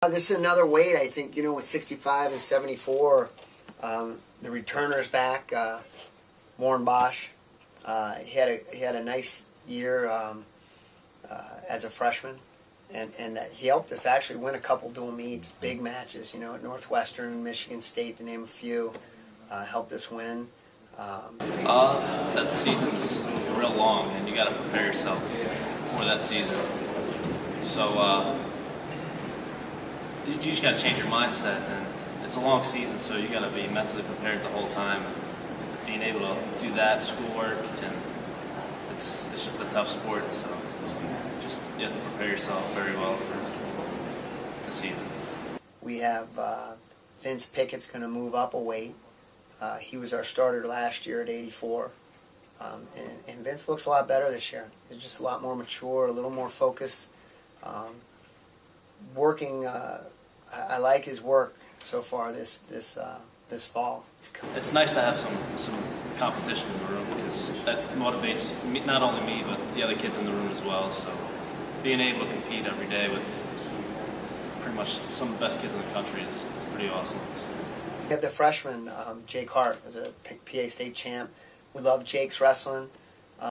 This is another weight, I think, with 65 and 74, the returner's back, Warren Bosch. He had a nice year as a freshman, and he helped us actually win a couple dual meets, big matches, at Northwestern, Michigan State, to name a few. Helped us win. That the season's real long, and you got to prepare yourself for that season. So you just got to change your mindset, and it's a long season, so you got to be mentally prepared the whole time. And being able to do that, schoolwork, and it's just a tough sport. So you have to prepare yourself very well for the season. We have Vince Pickett's going to move up a weight. He was our starter last year at 84. And Vince looks a lot better this year. He's just a lot more mature, a little more focused. Working, I like his work so far this fall. It's nice to have some competition in the room, because that motivates me, not only me, but the other kids in the room as well. So being able to compete every day with pretty much some of the best kids in the country is pretty awesome. So. We had the freshman, Jake Hart, was a PA State champ. We love Jake's wrestling.